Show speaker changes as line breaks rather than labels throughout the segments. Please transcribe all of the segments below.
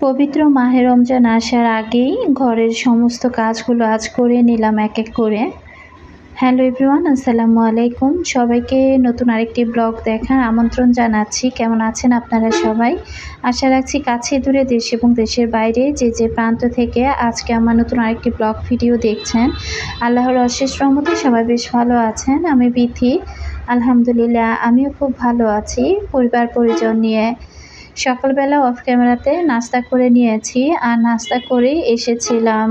পবিত্র মাহে রমজান আসার আগেই ঘরের সমস্ত কাজগুলো আজ করে নিলাম এক এক করে। হ্যালো এভরিওয়ান, আসসালামু আলাইকুম। সবাইকে নতুন আরেকটি ব্লগ দেখার আমন্ত্রণ জানাচ্ছি। কেমন আছেন আপনারা সবাই? আশা রাখছি কাছে দূরে দেশ এবং দেশের বাইরে যে প্রান্ত থেকে আজকে আমার নতুন আরেকটি ব্লগ ভিডিও দেখছেন, আল্লাহর অশেষ রহমতে সবাই বেশ ভালো আছেন। আমি বিথি, আলহামদুলিল্লাহ আমিও খুব ভালো আছি। পরিবার পরিজন নিয়ে সকালবেলা অফ ক্যামেরাতে নাস্তা করে নিয়েছি, আর নাস্তা করেই এসেছিলাম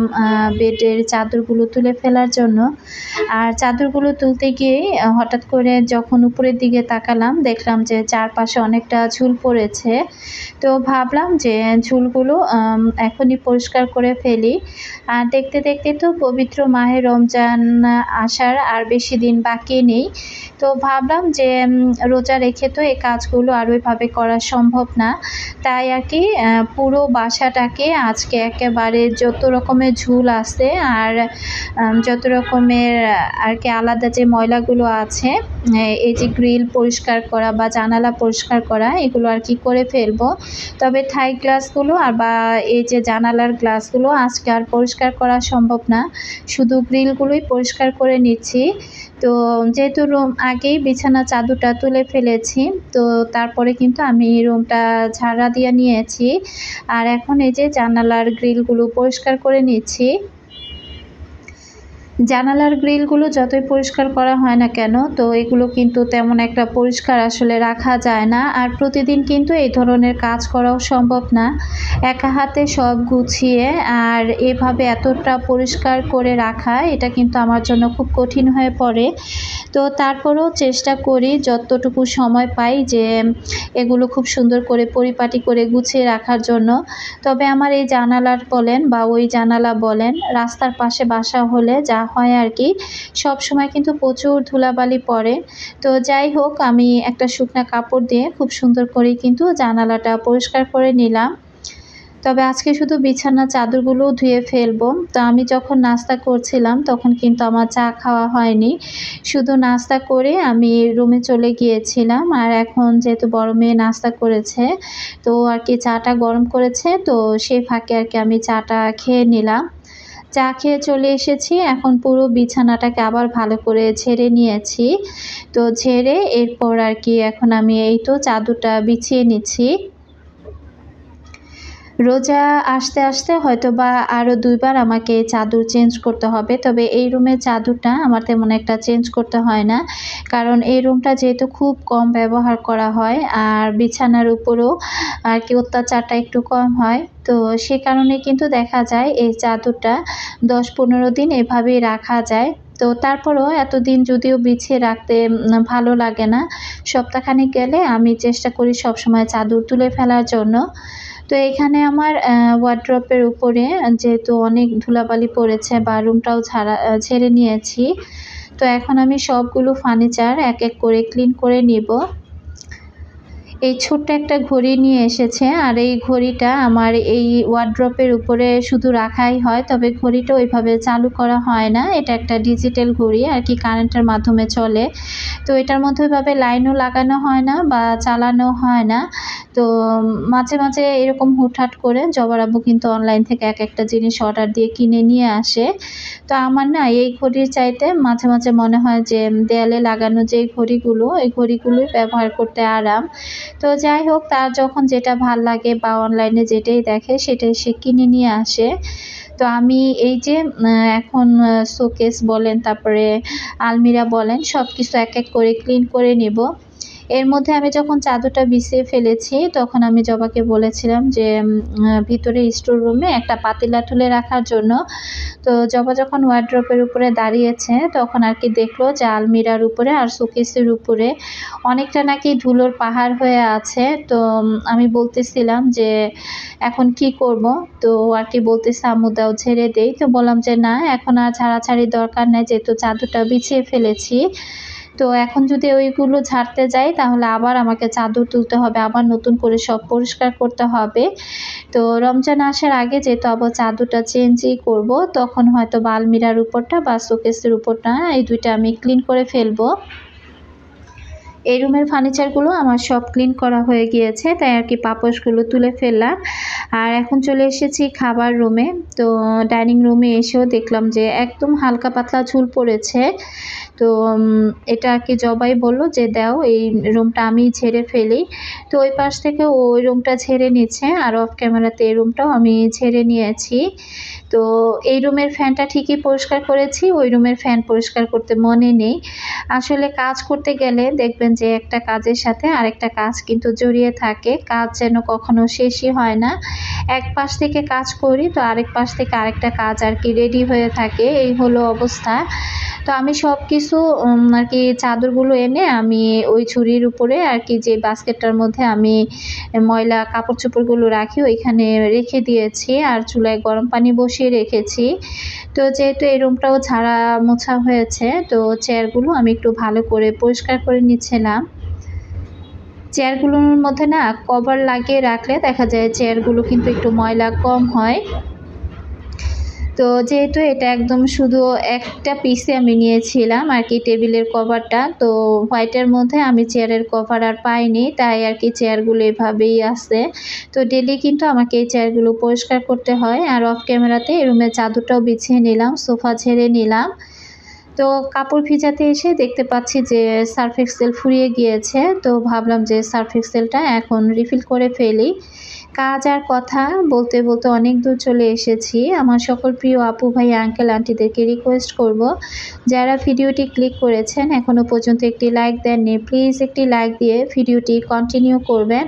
বেডের চাদরগুলো তুলে ফেলার জন্য। আর চাদরগুলো তুলতে গিয়ে হঠাৎ করে যখন উপরের দিকে তাকালাম, দেখলাম যে চারপাশে অনেকটা ঝুল পড়েছে। তো ভাবলাম যে ঝুলগুলো এখনই পরিষ্কার করে ফেলি। আর দেখতে দেখতে তো পবিত্র মাহে রমজান আসার আর বেশি দিন বাকি নেই। তো ভাবলাম যে রোজা রেখে তো এই কাজগুলো আর ওইভাবে করা সম্ভব না, তাই আর কি পুরো বাসাটাকে আজকে একেবারে যত রকমের ঝুল আছে আর যত রকমের আর কি আলাদা যে ময়লাগুলো আছে, এই যে গ্রিল পরিষ্কার করা বা জানালা পরিষ্কার করা, এগুলো আর কি করে ফেলবো। তবে থাই গ্লাসগুলো আর বা এই যে জানালার গ্লাসগুলো আজকে আর পরিষ্কার করা সম্ভব না, শুধু গ্রিলগুলোই পরিষ্কার করে নিচ্ছি। তো যেহেতু রুম আগেই বিছানা চাদরটা তুলে ফেলেছি, তো তারপরে কিন্তু আমি রুমটা ঝাড়া দিয়ে নিয়েছি। আর এখন এই যে জানালার গ্রিলগুলো পরিষ্কার করে নিচ্ছি। জানালার গ্রিলগুলো যতই পরিষ্কার করা হয় না কেন, তো এগুলো কিন্তু তেমন একটা পরিষ্কার আসলে রাখা যায় না। আর প্রতিদিন কিন্তু এই ধরনের কাজ করাও সম্ভব না, একা হাতে সব গুছিয়ে আর এভাবে এতটা পরিষ্কার করে রাখা, এটা কিন্তু আমার জন্য খুব কঠিন হয়ে পড়ে। তো তারপরেও চেষ্টা করি যতটুকু সময় পাই যে এগুলো খুব সুন্দর করে পরিপাটি করে গুছিয়ে রাখার জন্য। তবে আমার এই জানালার বলেন বা ওই জানালা বলেন, রাস্তার পাশে বাসা হলে যা হয় আর কি, সব সময় কিন্তু প্রচুর ধুলাবালি পড়ে। তো যাই হোক, আমি একটা শুকনা কাপড় দিয়ে খুব সুন্দর করে কিন্তু জানালাটা পরিষ্কার করে নিলাম। তবে আজকে শুধু বিছানার চাদরগুলো ধুয়ে ফেলবো। তো আমি যখন নাস্তা করছিলাম তখন কিন্তু আমার চা খাওয়া হয়নি, শুধু নাস্তা করে আমি রুমে চলে গিয়েছিলাম। আর এখন যেহেতু বড় মেয়ে নাস্তা করেছে, তো আর কি চাটা গরম করেছে, তো সেই ফাঁকে আর কি আমি চাটা খেয়ে নিলাম। চা খেয়ে চলে এসেছি, এখন পুরো বিছানাটাকে আবার ভালো করে ঝেড়ে নিয়েছি। তো ঝেড়ে এরপর আর কি এখন আমি এই তো চাদরটা বিছিয়ে নিচ্ছি। রোজা আসতে আসতে হয়তো বা আরও 2 বার আমাকে চাদর চেঞ্জ করতে হবে। তবে এই রুমের চাদরটা আমার তেমন একটা চেঞ্জ করতে হয় না, কারণ এই রুমটা যেহেতু খুব কম ব্যবহার করা হয় আর বিছানার উপরেও আর কি অত্যাচারটা একটু কম হয়। তো সে কারণে কিন্তু দেখা যায় এই চাদরটা 10-15 দিন এভাবেই রাখা যায়। তো তারপরেও এতদিন যদিও বিছিয়ে রাখতে ভালো লাগে না, সপ্তাহখানেক গেলে আমি চেষ্টা করি সবসময় চাদর তুলে ফেলার জন্য। তো এখানে আমার ওয়ারড্রপের উপরে যেহেতু অনেক ধুলাবালি পড়েছে বা রুমটাও ঝেড়ে নিয়েছি, তো এখন আমি সবগুলো ফার্নিচার এক এক করে ক্লিন করে নিব। এই ছোট্ট একটা ঘড়ি নিয়ে এসেছে, আর এই ঘড়িটা আমার এই ওয়ারড্রপের উপরে শুধু রাখাই হয়, তবে ঘড়িটা ওইভাবে চালু করা হয় না। এটা একটা ডিজিটাল ঘড়ি আর কি, কারেন্টের মাধ্যমে চলে। তো এটার মধ্যে ওইভাবে লাইনও লাগানো হয় না বা চালানো হয় না। তো মাঝে মাঝে এরকম হুটহাট করে জবার আব্বু কিন্তু অনলাইন থেকে এক একটা জিনিস অর্ডার দিয়ে কিনে নিয়ে আসে। তো আমার না এই ঘড়ির চাইতে মাঝে মাঝে মনে হয় যে দেয়ালে লাগানো যে ঘড়িগুলো, এই ঘড়িগুলোই ব্যবহার করতে আরাম। তো যাই হোক, তার যখন যেটা ভাল লাগে বা অনলাইনে যেটাই দেখে সেটাই সে কিনে নিয়ে আসে। তো আমি এই যে এখন শোকেস বলেন, তারপরে আলমিরা বলেন, সব কিছু এক এক করে ক্লিন করে নেব। এর মধ্যে আমি যখন চাদরটা বিছিয়ে ফেলেছি, তখন আমি জবাকে বলেছিলাম যে ভিতরে স্টোর রুমে একটা পাতিলা তুলে রাখার জন্য। তো জবা যখন ওয়ারড্রপের উপরে দাঁড়িয়েছে, তখন আর কি দেখলো যে আলমিরার উপরে আর শোকেসের উপরে অনেকটা নাকি ধুলোর পাহাড় হয়ে আছে। তো আমি বলতেছিলাম যে এখন কি করব, তো আর কি বলতেছে আম্মু দাও ঝেড়ে দেই। তো বললাম যে না, এখন আর ঝাড়াঝাড়ি দরকার নেই, যেহেতু চাদরটা বিছিয়ে ফেলেছি। তো এখন যদি ওইগুলো ঝাড়তে যাই তাহলে আবার আমাকে চাদর তুলতে হবে, আবার নতুন করে সব পরিষ্কার করতে হবে। তো রমজান আসার আগে যেহেতু আবার চাদরটা চেঞ্জই করব, তখন হয়তো বা আলমিরার উপরটা বা শোকেসের উপরটা, এই দুইটা আমি ক্লিন করে ফেলবো। এই রুমের ফার্নিচারগুলো আমার সব ক্লিন করা হয়ে গিয়েছে, তাই আর কি পাপোশগুলো তুলে ফেললাম। আর এখন চলে এসেছি খাবার রুমে। তো ডাইনিং রুমে এসেও দেখলাম যে একদম হালকা পাতলা ঝুল পড়েছে। তো এটা আর কি জবাই বললো যে দাও এই রুমটা আমি ঝেড়ে ফেলি। তো ওই পাশ থেকে ওই রুমটা ঝেড়ে নিচ্ছে, আর অফ ক্যামেরাতে এই রুমটাও আমি ঝেড়ে নিয়েছি। তো এই রুমের ফ্যানটা ঠিকই পরিষ্কার করেছি, ওই রুমের ফ্যান পরিষ্কার করতে মনে নেই। আসলে কাজ করতে গেলে দেখবেন যে একটা কাজের সাথে আরেকটা কাজ কিন্তু জড়িয়ে থাকে, কাজ যেন কখনো শেষই হয় না। এক পাশ থেকে কাজ করি তো আরেক পাশ থেকে আরেকটা কাজ আর কি রেডি হয়ে থাকে, এই হলো অবস্থা। তো আমি সব কিছু আর কি চাদরগুলো এনে আমি ওই ঝুড়ির উপরে আর কি যে বাস্কেটটার মধ্যে আমি ময়লা কাপড় চোপড়গুলো রাখি ওইখানে রেখে দিয়েছি, আর চুলায় গরম পানি বসিয়ে রেখেছি। তো যেহেতু এই রুমটাও ঝাড়া মোছা হয়েছে, তো চেয়ারগুলো আমি একটু ভালো করে পরিষ্কার করে নিচ্ছিলাম। চেয়ারগুলোর মধ্যে না কভার লাগিয়ে রাখলে দেখা যায় চেয়ারগুলো কিন্তু একটু ময়লা কম হয়। তো যেহেতু এটা একদম শুধু একটা পিসে আমি নিয়েছিলাম আর কি টেবিলের কভারটা, তো হোয়াইটের মধ্যে আমি চেয়ারের কভার আর পাইনি, তাই আর কি চেয়ারগুলো এভাবেই আছে। তো ডেলি কিন্তু আমাকে এই চেয়ারগুলো পরিষ্কার করতে হয়। আর অফ ক্যামেরাতে এই রুমের চাদরটাও বিছিয়ে নিলাম, সোফা ঝেড়ে নিলাম। তো কাপড় ভিজাতে এসে দেখতে পাচ্ছি যে সার্ফ এক্সেল ফুরিয়ে গিয়েছে, তো ভাবলাম যে সার্ফ এক্সেলটা এখন রিফিল করে ফেলি। কাজ আর কথা বলতে বলতে অনেক দূর চলে এসেছি। আমার সকল প্রিয় আপু ভাই আঙ্কেল আন্টিদেরকে রিকোয়েস্ট করব, যারা ভিডিওটি ক্লিক করেছেন এখনও পর্যন্ত একটি লাইক দেননি, প্লিজ একটি লাইক দিয়ে ভিডিওটি কন্টিনিউ করবেন।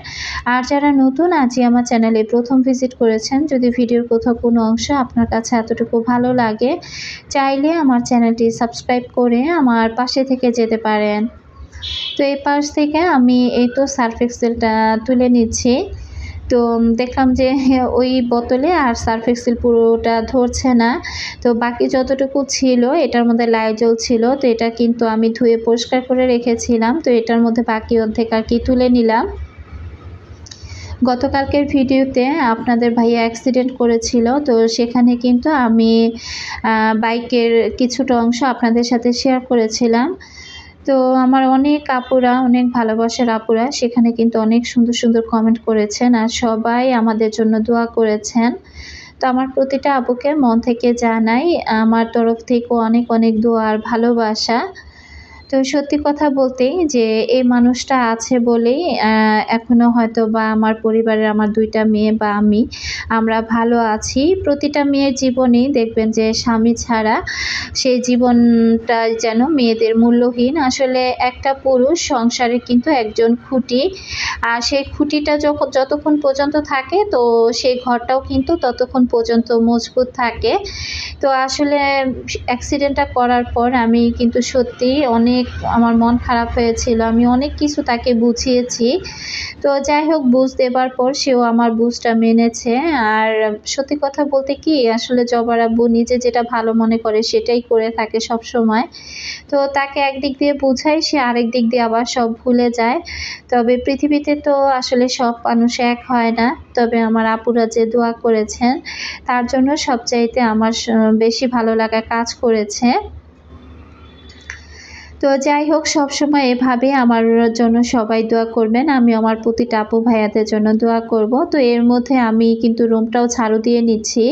আর যারা নতুন আজই আমার চ্যানেলে প্রথম ভিজিট করেছেন, যদি ভিডিওর কোথাও কোনো অংশ আপনার কাছে এতটুকু ভালো লাগে, চাইলে আমার চ্যানেলটি সাবস্ক্রাইব করে আমার পাশে থেকে যেতে পারেন। তো এই পাশ থেকে আমি এই তো সার্ফ এক্সেলটা তুলে নিচ্ছি। তো দেখলাম যে ওই বোতলে আর সার্ফ এক্সেল পুরোটা ধরছে না, তো বাকি যতটুকু ছিল এটার মধ্যে লাইজল ছিল, তো এটা কিন্তু আমি ধুয়ে পরিষ্কার করে রেখেছিলাম। তো এটার মধ্যে বাকি অর্ধেক আর কি তুলে নিলাম। গতকালকের ভিডিওতে আপনাদের ভাইয়া অ্যাক্সিডেন্ট করেছিল, তো সেখানে কিন্তু আমি বাইকের কিছুটা অংশ আপনাদের সাথে শেয়ার করেছিলাম। তো আমার অনেক আপুরা, অনেক ভালোবাসার আপুরা সেখানে কিন্তু অনেক সুন্দর সুন্দর কমেন্ট করেছেন, আর সবাই আমাদের জন্য দোয়া করেছেন। তো আমার প্রতিটা আপুকে মন থেকে জানাই আমার তরফ থেকেও অনেক অনেক দোয়া আর ভালোবাসা। তো সত্যি কথা বলতে যে এই মানুষটা আছে বলেই এখনও হয়তো বা আমার পরিবারের আমার 2টা মেয়ে বা আমরা ভালো আছি। প্রতিটা মেয়ের জীবনেই দেখবেন যে স্বামী ছাড়া সেই জীবনটা যেন মেয়েদের মূল্যহীন। আসলে একটা পুরুষ সংসারে কিন্তু একজন খুঁটি, আর সেই খুঁটিটা যতক্ষণ পর্যন্ত থাকে তো সেই ঘরটাও কিন্তু ততক্ষণ পর্যন্ত মজবুত থাকে। তো আসলে অ্যাক্সিডেন্টটা করার পর আমি কিন্তু সত্যি অনেক আমার মন খারাপ হয়েছিল, আমি অনেক কিছু তাকে বুঝিয়েছি। তো যাই হোক, বুঝ দেবার পর সেও আমার বুঝটা মেনেছে। আর সত্যি কথা বলতে কি আসলে জবার আব্বু নিজে যেটা ভালো মনে করে সেটাই করে থাকে সব সময়। তো তাকে একদিক দিয়ে বুঝাই, সে আরেক দিক দিয়ে আবার সব ভুলে যায়। তবে পৃথিবীতে তো আসলে সব মানুষ এক হয় না, তবে আমার আপুরা যে দোয়া করেছেন তার জন্য সবচাইতে আমার বেশি ভালো লাগা কাজ করেছে। তো যাই হোক, সবসময় এভাবে আমার জন্য সবাই দোয়া করবেন, আমি আমার প্রতিটা আপু ভাইয়াদের জন্য দোয়া করব। তো এর মধ্যে আমি কিন্তু রুমটাও ঝাড়ু দিয়ে নিচ্ছি।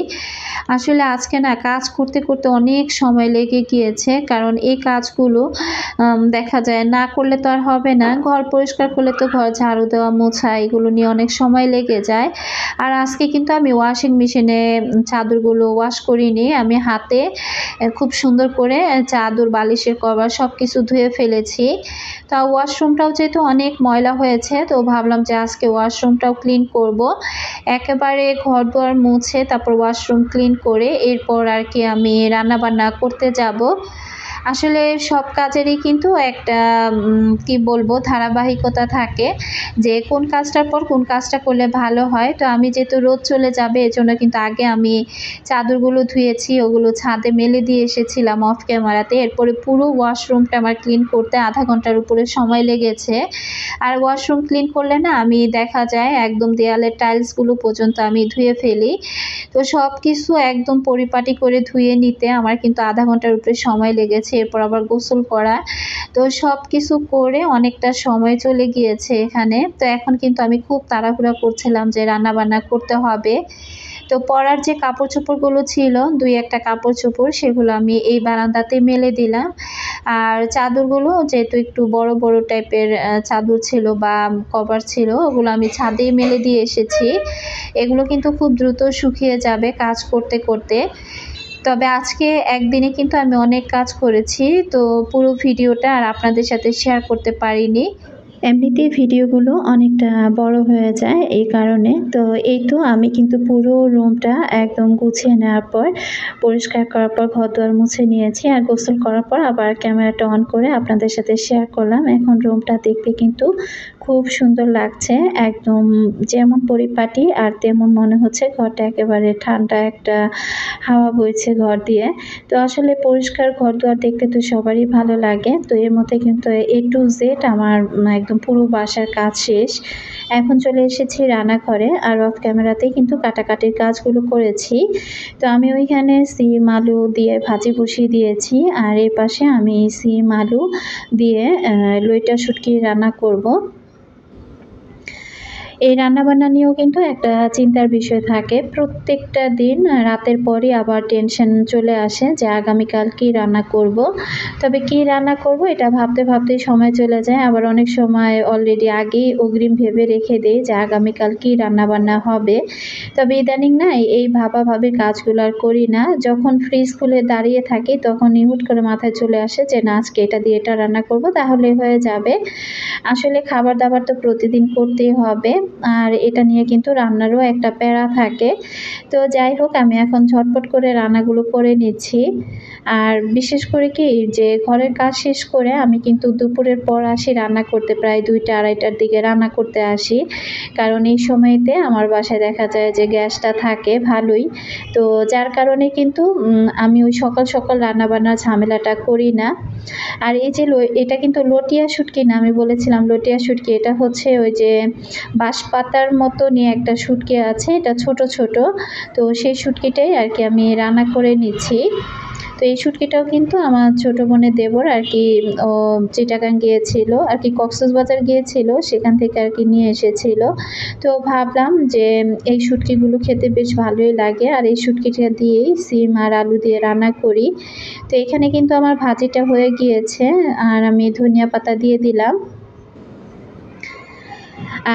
আসলে আজকে না কাজ করতে করতে অনেক সময় লেগে গিয়েছে, কারণ এই কাজগুলো দেখা যায় না করলে তো আর হবে না। ঘর পরিষ্কার করলে তো ঘর ঝাড়ু দেওয়া মোছা এগুলো নিয়ে অনেক সময় লেগে যায়। আর আজকে কিন্তু আমি ওয়াশিং মেশিনে চাদরগুলো ওয়াশ করিনি, আমি হাতে খুব সুন্দর করে চাদর বালিশের কভার সব কিছু ধুয়ে ফেলেছি। তা ওয়াশরুমটাও যেহেতু অনেক ময়লা হয়েছে, তো ভাবলাম যে আজকে ওয়াশরুমটাও ক্লিন করব। একেবারে ঘর দুয়ার মুছে তারপর ওয়াশরুম ক্লিন করে এরপর আর কি আমি রান্না বান্না করতে যাব। আসলে সব কাজেরই কিন্তু একটা কি বলবো ধারাবাহিকতা থাকে, যে কোন কাজটার পর কোন কাজটা করলে ভালো হয়। তো আমি যেহেতু রোদ চলে যাবে এজন্য কিন্তু আগে আমি চাদরগুলো ধুয়েছি, ওগুলো ছাদে মেলে দিয়ে এসেছিলাম অফ ক্যামেরাতে। এরপরে পুরো ওয়াশরুমটা আমার ক্লিন করতে আধা ঘন্টার উপরে সময় লেগেছে। আর ওয়াশরুম ক্লিন করলে না আমি দেখা যায় একদম দেয়ালের টাইলসগুলো পর্যন্ত আমি ধুয়ে ফেলি। তো সব কিছু একদম পরিপাটি করে ধুয়ে নিতে আমার কিন্তু আধা ঘন্টার উপরে সময় লেগেছে। এরপর আবার গোসল করা, তো সব কিছু করে অনেকটা সময় চলে গিয়েছে এখানে। তো এখন কিন্তু আমি খুব তাড়াহুড়া করছিলাম যে রান্নাবান্না করতে হবে। তো পরার যে কাপড় চোপড়গুলো ছিল, ২-১টা কাপড় চোপড় সেগুলো আমি এই বারান্দাতে মেলে দিলাম। আর চাদরগুলো যেহেতু একটু বড় বড় টাইপের চাদর ছিল বা কভার ছিল, ওগুলো আমি ছাদেই মেলে দিয়ে এসেছি। এগুলো কিন্তু খুব দ্রুত শুকিয়ে যাবে কাজ করতে করতে। তবে আজকে একদিনে কিন্তু আমি অনেক কাজ করেছি, তো পুরো ভিডিওটা আর আপনাদের সাথে শেয়ার করতে পারিনি। এমনিতেই ভিডিওগুলো অনেকটা বড় হয়ে যায় এই কারণে। তো এই তো আমি কিন্তু পুরো রুমটা একদম গুছিয়ে নেওয়ার পর, পরিষ্কার করার পর ঘরদোর মুছে নিয়েছি আর গোসল করার পর আবার ক্যামেরাটা অন করে আপনাদের সাথে শেয়ার করলাম। এখন রুমটা দেখতে কিন্তু খুব সুন্দর লাগছে, একদম যেমন পরিপাটি আর তেমন মনে হচ্ছে ঘরটা একেবারে ঠান্ডা একটা হাওয়া বইছে ঘর দিয়ে। তো আসলে পরিষ্কার ঘরদোর দেখতে তো সবারই ভালো লাগে। তো এর মধ্যে কিন্তু A to Z আমার একদম পুরো বাসার কাজ শেষ। এখন চলে এসেছি রান্নাঘরে আর অফ ক্যামেরাতেই কিন্তু কাটাকাটির কাজগুলো করেছি। তো আমি ওইখানে সিম আলু দিয়ে ভাজি বসিয়ে দিয়েছি আর এই পাশে আমি সিম আলু দিয়ে লইটা শুটকি রান্না করব। এই রান্নাবান্না নিয়েও কিন্তু একটা চিন্তার বিষয় থাকে। প্রত্যেকটা দিন রাতের পরই আবার টেনশন চলে আসে যে আগামীকাল কী রান্না করব। তবে কী রান্না করব এটা ভাবতে ভাবতেই সময় চলে যায়। আবার অনেক সময় অলরেডি আগেই অগ্রিম ভেবে রেখে দেই যে আগামীকাল কী রান্নাবান্না হবে। তবে ইদানিং না এই ভাবাভাবির কাজগুলো আর করি না। যখন ফ্রিজ খুলে দাঁড়িয়ে থাকি তখনই হুট করে মাথায় চলে আসে যে না, আজকে এটা দিয়ে এটা রান্না করব, তাহলে হয়ে যাবে। আসলে খাবার দাবার তো প্রতিদিন করতেই হবে, আর এটা নিয়ে কিন্তু রান্নারও একটা প্যারা থাকে। তো যাই হোক, আমি এখন ঝটপট করে রান্নাগুলো করে নিচ্ছি। আর বিশেষ করে কি যে ঘরের কাজ শেষ করে আমি কিন্তু দুপুরের পর আসি রান্না করতে, প্রায় ২টা-২:৩০টার দিকে রান্না করতে আসি। কারণ এই সময়তে আমার বাসায় দেখা যায় যে গ্যাসটা থাকে ভালোই। তো যার কারণে কিন্তু আমি ওই সকাল সকাল রান্নাবান্নার ঝামেলাটা করি না। আর এই যে এটা কিন্তু লটিয়া শুটকি না, আমি বলেছিলাম লটিয়া শুটকি, এটা হচ্ছে ওই যে বাঁশপাতার মতো নিয়ে একটা শুটকি আছে, এটা ছোট ছোট। তো সেই শুটকিটাই আর কি আমি রান্না করে নিচ্ছি। তো এই শুটকিটাও কিন্তু আমার ছোট বোনের দেবর আর কি, ও চিটাগাং গিয়েছিল আর কি, কক্সবাজার গিয়েছিল, সেখান থেকে আর কি নিয়ে এসেছিল। তো ভাবলাম যে এই শুটকিগুলো খেতে বেশ ভালোই লাগে আর এই শুটকিটা দিয়েই সিম আর আলু দিয়ে রান্না করি। তো এখানে কিন্তু আমার ভাজিটা হয়ে গিয়েছে আর আমি ধনিয়া পাতা দিয়ে দিলাম।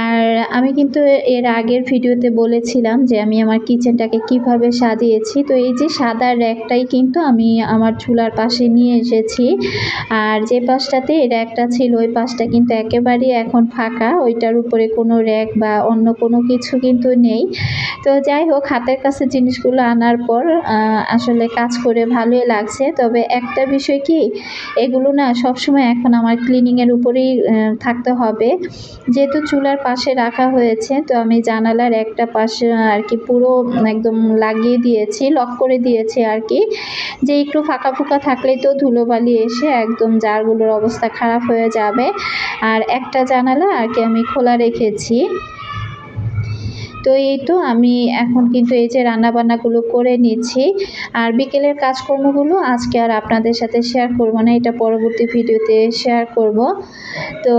আর আমি কিন্তু এর আগের ভিডিওতে বলেছিলাম যে আমি আমার কিচেনটাকে কিভাবে সাজিয়েছি। তো এই যে সাদা র্যাকটাই কিন্তু আমি আমার চুলার পাশে নিয়ে এসেছি। আর যে পাশটাতে র্যাকটা ছিল ওই পাশটা কিন্তু একেবারেই এখন ফাঁকা, ওইটার উপরে কোনো র্যাক বা অন্য কোনো কিছু কিন্তু নেই। তো যাই হোক, হাতের কাছে জিনিসগুলো আনার পর আসলে কাজ করে ভালোই লাগছে। তবে একটা বিষয় কি, এগুলো না সবসময় এখন আমার ক্লিনিংয়ের উপরেই থাকতে হবে। যেহেতু চুলার পাশে রাখা হয়েছে, তো আমি জানালার একটা পাশে আর কি পুরো একদম লাগিয়ে দিয়েছি, লক করে দিয়েছি আর কি, যে একটু ফাঁকা ফুঁকা থাকলেই তো ধুলোবালি এসে একদম জারগুলোর অবস্থা খারাপ হয়ে যাবে। আর একটা জানালা আর কি আমি খোলা রেখেছি। তো এই তো আমি এখন কিন্তু এই যে রান্নাবান্নাগুলো করে নিচ্ছি। আর বিকেলের কাজকর্মগুলো আজকে আর আপনাদের সাথে শেয়ার করব না, এটা পরবর্তী ভিডিওতে শেয়ার করব। তো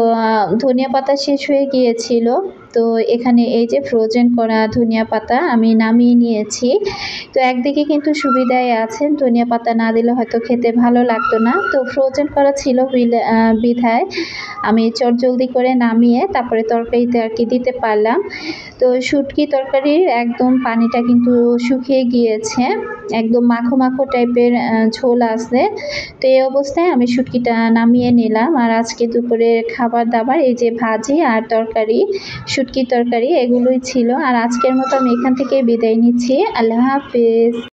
ধনিয়া পাতা শেষ হয়ে গিয়েছিল, তো এখানে এই যে ফ্রোজেন করা ধনিয়া পাতা আমি নামিয়ে নিয়েছি। তো একদিকে কিন্তু সুবিধাই আছে, ধনিয়া পাতা না দিলে হয়তো খেতে ভালো লাগতো না। তো ফ্রোজেন করা ছিল বিধায় আমি চটজলদি করে নামিয়ে তারপরে তরকারিতে আর কি দিতে পারলাম। তো শুটকি তরকারির একদম পানিটা কিন্তু শুকিয়ে গিয়েছে, একদম মাখো মাখো টাইপের ঝোল আছে। তো এই অবস্থায় আমি শুটকিটা নামিয়ে নিলাম। আর আজকে দুপুরের খাবার দাবার এই যে ভাজি আর তরকারি, শুটকি তরকারি, এগুলোই ছিল। আর আজকের মতো আমি এখান থেকে বিদায় নিচ্ছি। আল্লাহ হাফেজ।